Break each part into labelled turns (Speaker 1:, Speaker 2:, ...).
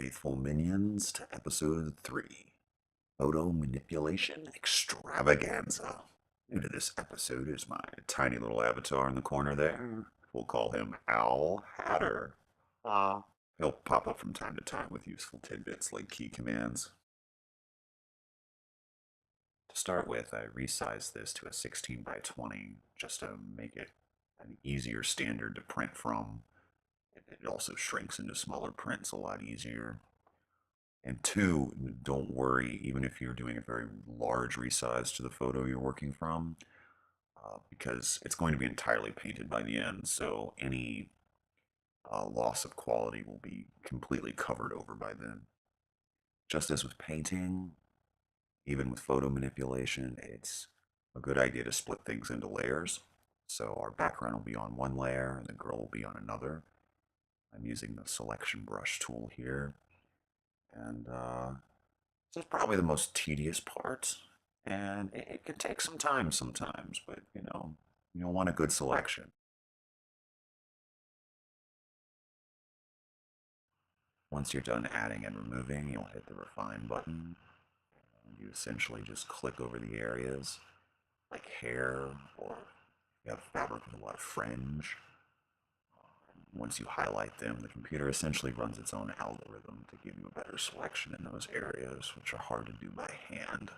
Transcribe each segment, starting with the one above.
Speaker 1: faithful minions, to episode 3, Photo Manipulation Extravaganza. New to this episode is my tiny little avatar in the corner there. We'll call him Al Hatter. He'll pop up from time to time with useful tidbits like key commands. To start with, I resized this to a 16 by 20 just to make it an easier standard to print from. It also shrinks into smaller prints a lot easier. And two, don't worry, even if you're doing a very large resize to the photo you're working from, because it's going to be entirely painted by the end, so any loss of quality will be completely covered over by then. Just as with painting, even with photo manipulation, it's a good idea to split things into layers. So our background will be on one layer, and the girl will be on another. I'm using the selection brush tool here. And this is probably the most tedious part, and it can take some time sometimes, but you'll want a good selection. Once you're done adding and removing, you'll hit the refine button, and you essentially just click over the areas like hair, or you have fabric with a lot of fringe. Once you highlight them, the computer essentially runs its own algorithm to give you a better selection in those areas, which are hard to do by hand.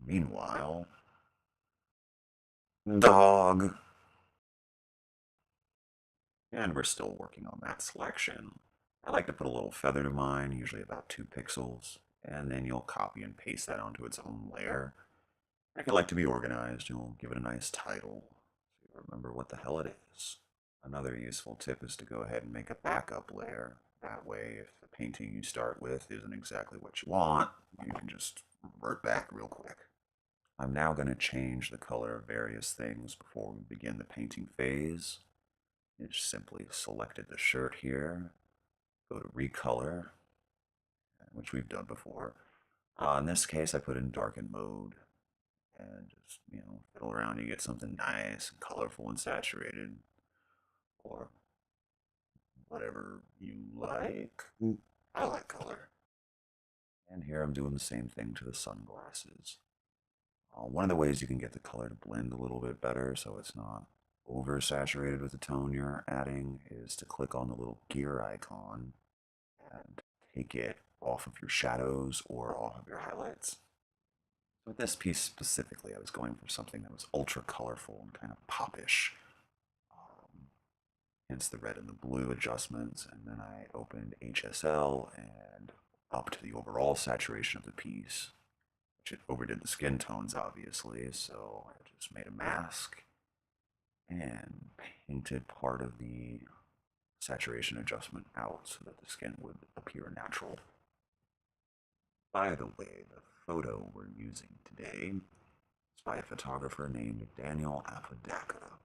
Speaker 1: Meanwhile, dog. And we're still working on that selection. I like to put a little feather to mine, usually about 2 pixels, and then you'll copy and paste that onto its own layer. If you like to be organized, you'll give it a nice title so you remember what the hell it is. Another useful tip is to go ahead and make a backup layer. That way, if the painting you start with isn't exactly what you want, you can just revert back real quick. I'm now going to change the color of various things before we begin the painting phase. I just simply selected the shirt here, go to recolor, which we've done before. In this case, I put in darken mode, and just, fiddle around, you get something nice and colorful and saturated, or whatever you like. I like color. And here I'm doing the same thing to the sunglasses. One of the ways you can get the color to blend a little bit better so it's not oversaturated with the tone you're adding is to click on the little gear icon and take it off of your shadows or off of your highlights. With this piece specifically, I was going for something that was ultra colorful and kind of popish. Hence the red and the blue adjustments, and then I opened HSL and up to the overall saturation of the piece, which it overdid the skin tones obviously, so I just made a mask and painted part of the saturation adjustment out so that the skin would appear natural. By the way, the photo we're using today is by a photographer named Daniel Apodaca.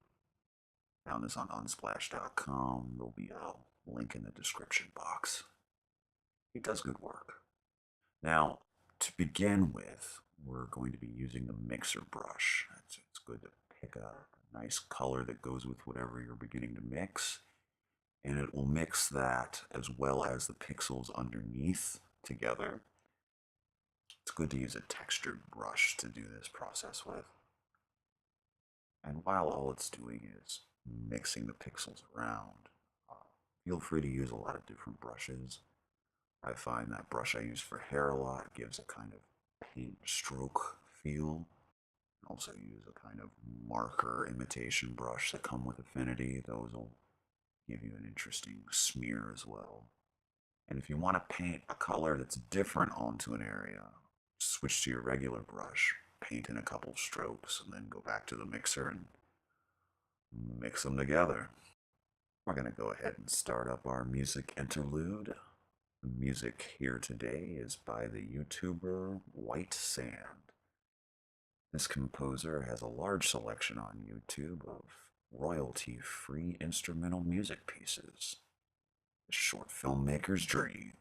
Speaker 1: Found this on unsplash.com. There'll be a link in the description box. He does good work. Now, to begin with, we're going to be using the mixer brush. It's good to pick a nice color that goes with whatever you're beginning to mix, and it will mix that as well as the pixels underneath together. It's good to use a textured brush to do this process with. And while all it's doing is mixing the pixels around, feel free to use a lot of different brushes. I find that brush I use for hair a lot gives a kind of paint stroke feel. Also use a kind of marker imitation brush that come with Affinity. Those will give you an interesting smear as well. And if you want to paint a color that's different onto an area, switch to your regular brush, paint in a couple strokes, and then go back to the mixer and mix them together. We're going to go ahead and start up our music interlude. The music here today is by the YouTuber White Sand. This composer has a large selection on YouTube of royalty-free instrumental music pieces. A short filmmaker's dream.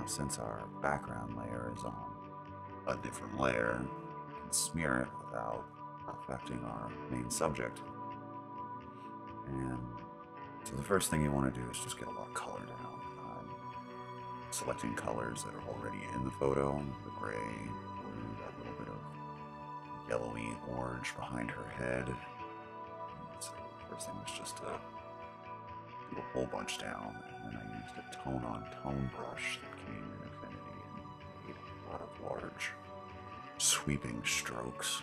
Speaker 1: Now, since our background layer is on a different layer, we can smear it without affecting our main subject. And so the first thing you want to do is just get a lot of color down. I'm selecting colors that are already in the photo, the gray, blue, that little bit of yellowy orange behind her head. And so the first thing was just to do a whole bunch down, and then I used a tone-on-tone brush that came in Affinity and made a lot of large sweeping strokes.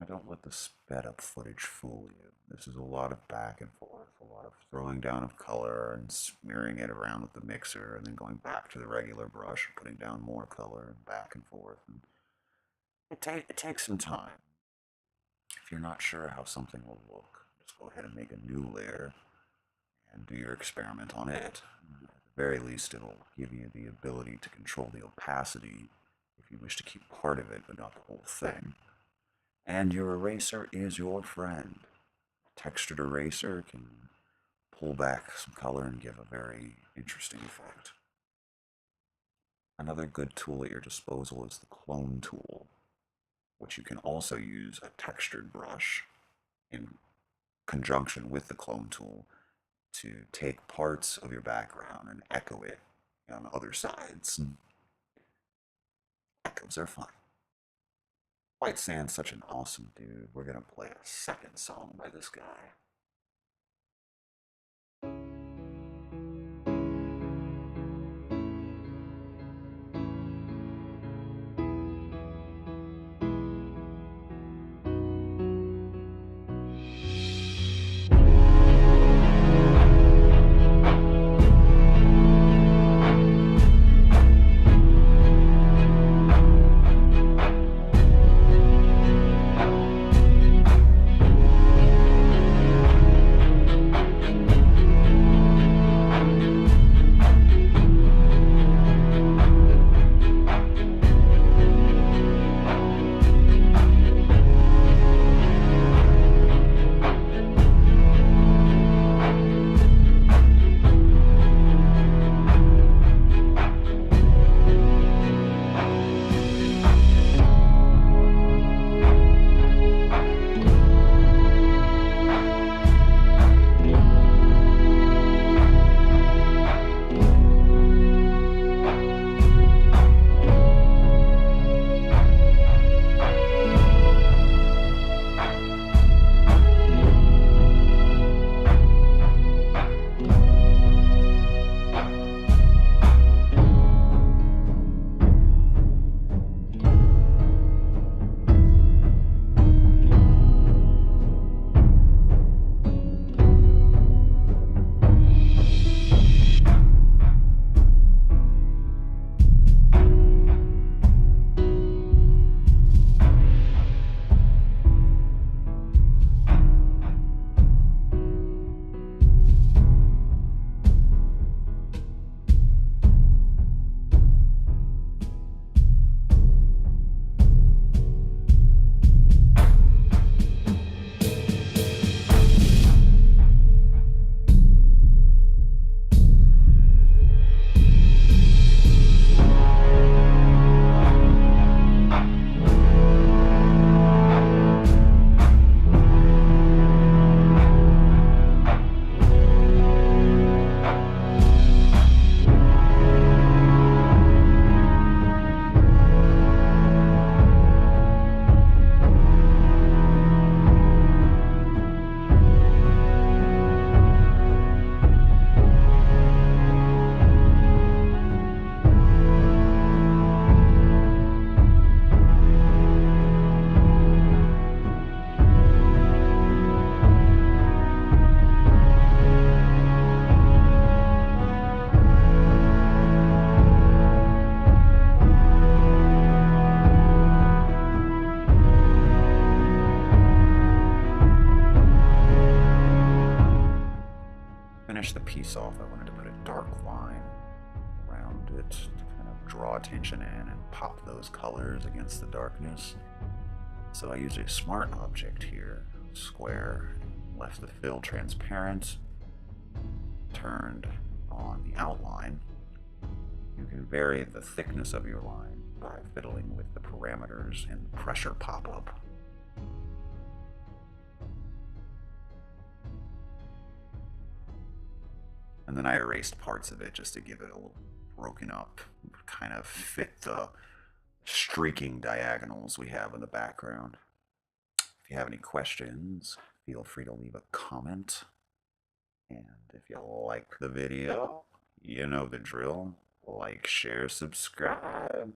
Speaker 1: Don't let the sped up footage fool you. This is a lot of back and forth, a lot of throwing down of color and smearing it around with the mixer, and then going back to the regular brush and putting down more color and back and forth. And it takes some time. If you're not sure how something will look, just go ahead and make a new layer and do your experiment on it. At the very least, it'll give you the ability to control the opacity if you wish to keep part of it, but not the whole thing. And your eraser is your friend. A textured eraser can pull back some color and give a very interesting effect. Another good tool at your disposal is the clone tool, which you can also use a textured brush in conjunction with the clone tool to take parts of your background and echo it on other sides. Echoes are fun. White Sand's such an awesome dude. We're gonna play a second song by this guy. finish the piece off, I wanted to put a dark line around it to kind of draw attention in and pop those colors against the darkness. So I used a smart object here, square, left the fill transparent, turned on the outline. You can vary the thickness of your line by fiddling with the parameters in the pressure pop-up. And then I erased parts of it just to give it a little broken up, kind of fit the streaking diagonals we have in the background. If you have any questions, feel free to leave a comment. And if you like the video, you know the drill. Like, share, subscribe.